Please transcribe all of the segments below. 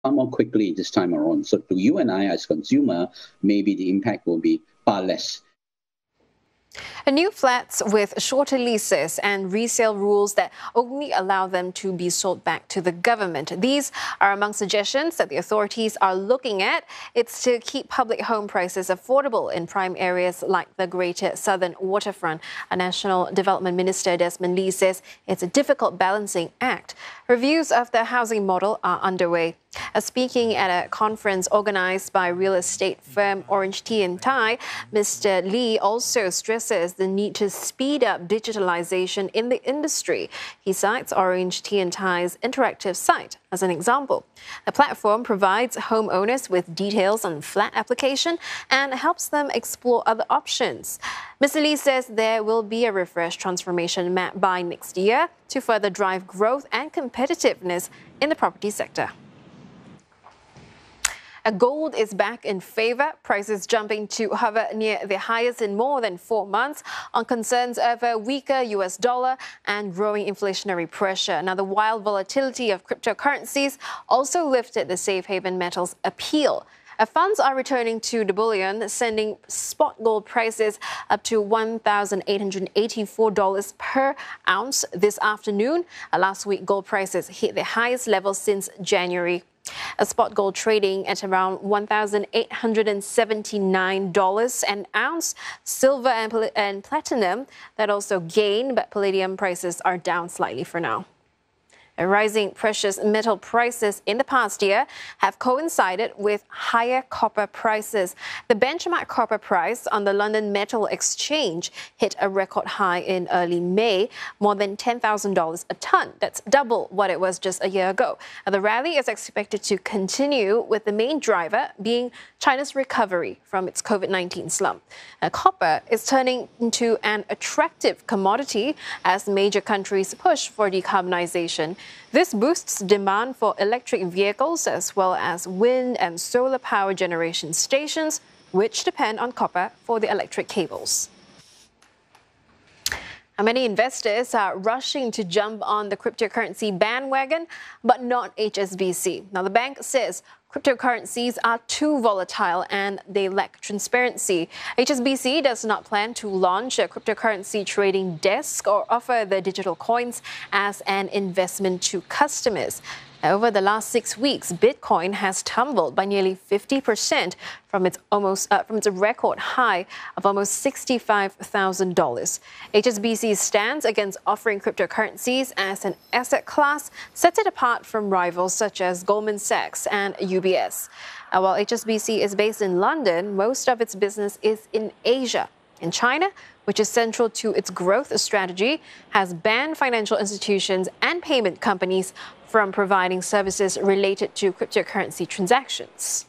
far more quickly this time around. So to you and I as consumer, maybe the impact will be far less. New flats with shorter leases and resale rules that only allow them to be sold back to the government. These are among suggestions that the authorities are looking at. It's to keep public home prices affordable in prime areas like the Greater Southern Waterfront. A National Development Minister, Desmond Lee, says it's a difficult balancing act. Reviews of the housing model are underway. Speaking at a conference organized by real estate firm Orange Tea & Thai, Mr. Lee also stresses the need to speed up digitalization in the industry. He cites Orange Tea & Thai's interactive site as an example. The platform provides homeowners with details on flat application and helps them explore other options. Mr. Lee says there will be a refreshed transformation map by next year to further drive growth and competitiveness in the property sector. Gold is back in favor, prices jumping to hover near the highest in more than 4 months on concerns of a weaker US dollar and growing inflationary pressure. Now, the wild volatility of cryptocurrencies also lifted the safe haven metals appeal. Funds are returning to the bullion, sending spot gold prices up to $1,884 per ounce this afternoon. Last week, gold prices hit the highest level since January. A spot gold trading at around $1,879 an ounce. Silver and platinum that also gained, but palladium prices are down slightly for now. Rising precious metal prices in the past year have coincided with higher copper prices. The benchmark copper price on the London Metal Exchange hit a record high in early May, more than $10,000 a ton. That's double what it was just a year ago. The rally is expected to continue, with the main driver being China's recovery from its COVID-19 slump. Copper is turning into an attractive commodity as major countries push for decarbonization. This boosts demand for electric vehicles as well as wind and solar power generation stations, which depend on copper for the electric cables. Many investors are rushing to jump on the cryptocurrency bandwagon, but not HSBC. Now, the bank says cryptocurrencies are too volatile and they lack transparency. HSBC does not plan to launch a cryptocurrency trading desk or offer the digital coins as an investment to customers. Over the last 6 weeks, Bitcoin has tumbled by nearly 50% from its record high of almost $65,000. HSBC's stance against offering cryptocurrencies as an asset class sets it apart from rivals such as Goldman Sachs and UBS. While HSBC is based in London, most of its business is in Asia. In China, which is central to its growth strategy, has banned financial institutions and payment companies from providing services related to cryptocurrency transactions.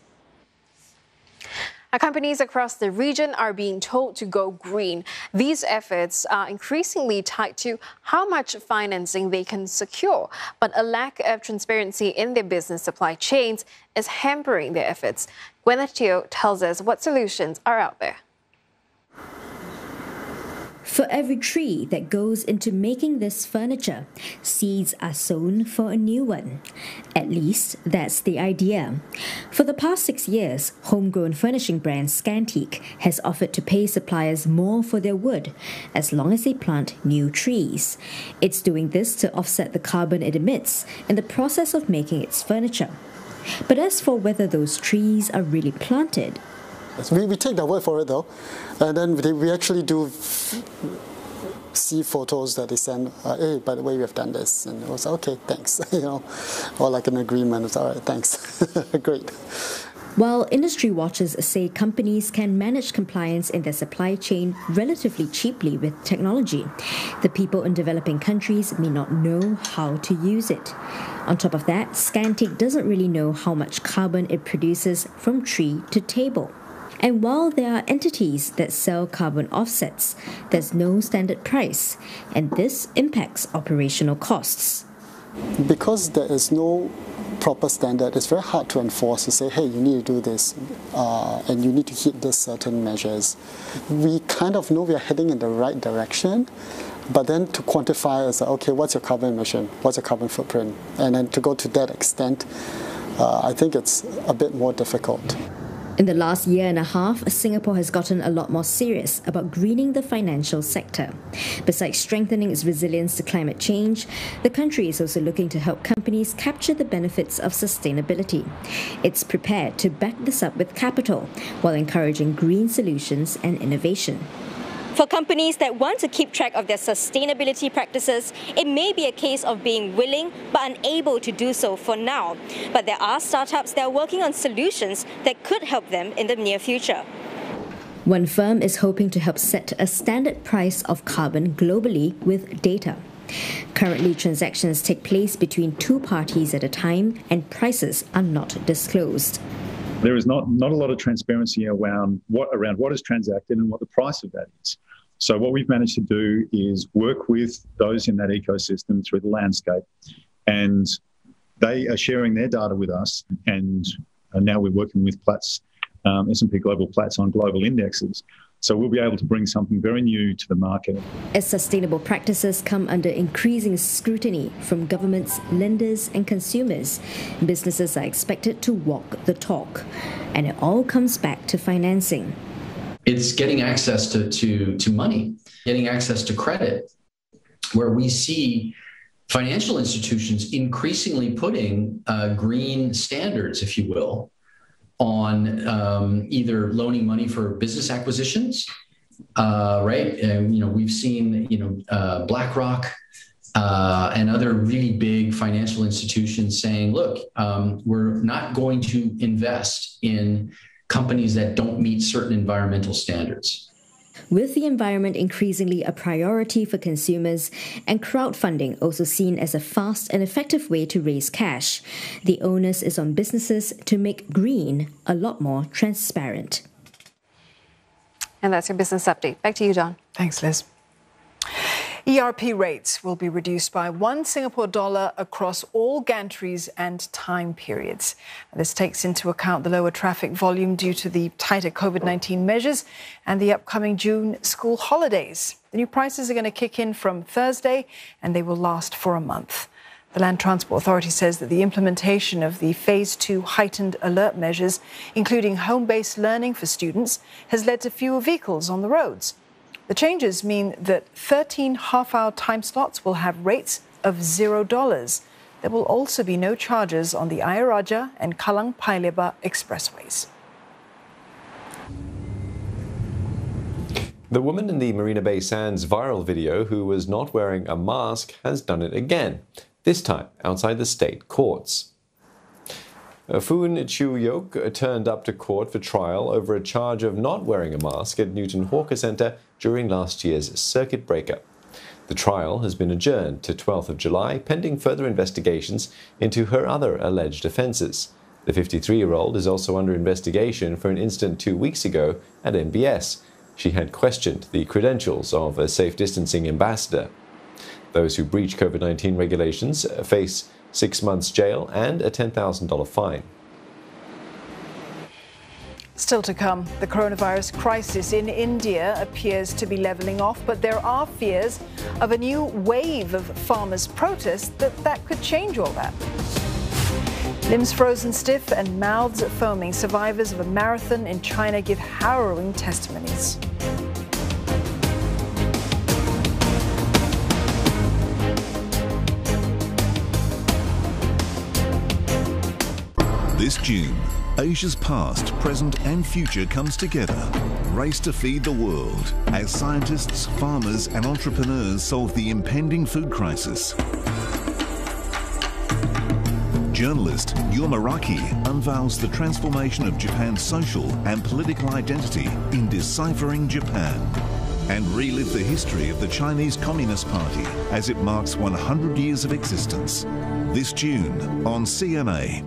Companies across the region are being told to go green. These efforts are increasingly tied to how much financing they can secure, but a lack of transparency in their business supply chains is hampering their efforts. Gwyneth Teo tells us what solutions are out there. For every tree that goes into making this furniture, seeds are sown for a new one. At least, that's the idea. For the past 6 years, homegrown furnishing brand Scantique has offered to pay suppliers more for their wood, as long as they plant new trees. It's doing this to offset the carbon it emits in the process of making its furniture. But as for whether those trees are really planted, we take their word for it though, and then we actually do see photos that they send, hey, by the way, we have done this, and it was okay, thanks, or like an agreement, it's all right, thanks, great. While industry watchers say companies can manage compliance in their supply chain relatively cheaply with technology, the people in developing countries may not know how to use it. On top of that, Scantique doesn't really know how much carbon it produces from tree to table. And while there are entities that sell carbon offsets, there's no standard price, and this impacts operational costs. Because there is no proper standard, it's very hard to enforce, to say, hey, you need to do this, and you need to hit these certain measures. We kind of know we are heading in the right direction, but then to quantify is, okay, what's your carbon emission? What's your carbon footprint? And then to go to that extent, I think it's a bit more difficult. In the last year and a half, Singapore has gotten a lot more serious about greening the financial sector. Besides strengthening its resilience to climate change, the country is also looking to help companies capture the benefits of sustainability. It's prepared to back this up with capital while encouraging green solutions and innovation. For companies that want to keep track of their sustainability practices, it may be a case of being willing but unable to do so for now. But there are startups that are working on solutions that could help them in the near future. One firm is hoping to help set a standard price of carbon globally with data. Currently, transactions take place between two parties at a time and prices are not disclosed. There is not a lot of transparency around what is transacted and what the price of that is. So what we've managed to do is work with those in that ecosystem through the landscape, and they are sharing their data with us, and now we're working with Platts, S&P Global Platts on global indexes. So we'll be able to bring something very new to the market. As sustainable practices come under increasing scrutiny from governments, lenders and consumers, businesses are expected to walk the talk. And it all comes back to financing. It's getting access to money, getting access to credit, where we see financial institutions increasingly putting green standards, if you will, on either loaning money for business acquisitions, right? And, we've seen, BlackRock and other really big financial institutions saying, look, we're not going to invest in companies that don't meet certain environmental standards. With the environment increasingly a priority for consumers and crowdfunding also seen as a fast and effective way to raise cash, the onus is on businesses to make green a lot more transparent. And that's your business update. Back to you, Don. Thanks, Liz. ERP rates will be reduced by $1 across all gantries and time periods. This takes into account the lower traffic volume due to the tighter COVID-19 measures and the upcoming June school holidays. The new prices are going to kick in from Thursday, and they will last for a month. The Land Transport Authority says that the implementation of the Phase 2 heightened alert measures, including home-based learning for students, has led to fewer vehicles on the roads. The changes mean that 13 half-hour time slots will have rates of $0. There will also be no charges on the Ayer Rajah and Kallang Paya Lebar expressways. The woman in the Marina Bay Sands viral video who was not wearing a mask has done it again, this time outside the state courts. Foon Chu Yok turned up to court for trial over a charge of not wearing a mask at Newton Hawker Centre during last year's circuit breaker. The trial has been adjourned to 12th of July, pending further investigations into her other alleged offences. The 53-year-old is also under investigation for an incident 2 weeks ago at MBS. She had questioned the credentials of a safe distancing ambassador. Those who breach COVID-19 regulations face 6 months jail and a $10,000 fine. Still to come, the coronavirus crisis in India appears to be levelling off, but there are fears of a new wave of farmers' protests that could change all that. Limbs frozen stiff and mouths foaming, survivors of a marathon in China give harrowing testimonies. This June, Asia's past, present and future comes together. Race to feed the world as scientists, farmers and entrepreneurs solve the impending food crisis. Journalist Yulma Raki unveils the transformation of Japan's social and political identity in Deciphering Japan, and relive the history of the Chinese Communist Party as it marks 100 years of existence. This June on CMA.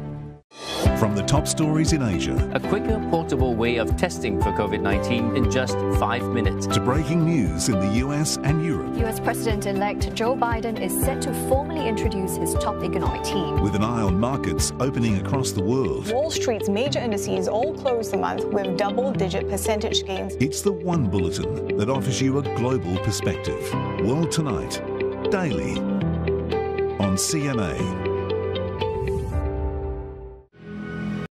From the top stories in Asia, a quicker, portable way of testing for COVID-19 in just 5 minutes, to breaking news in the US and Europe. US President-elect Joe Biden is set to formally introduce his top economic team. With an eye on markets opening across the world. Wall Street's major indices all closed the month with double-digit percentage gains. It's the one bulletin that offers you a global perspective. World Tonight, daily on CMA.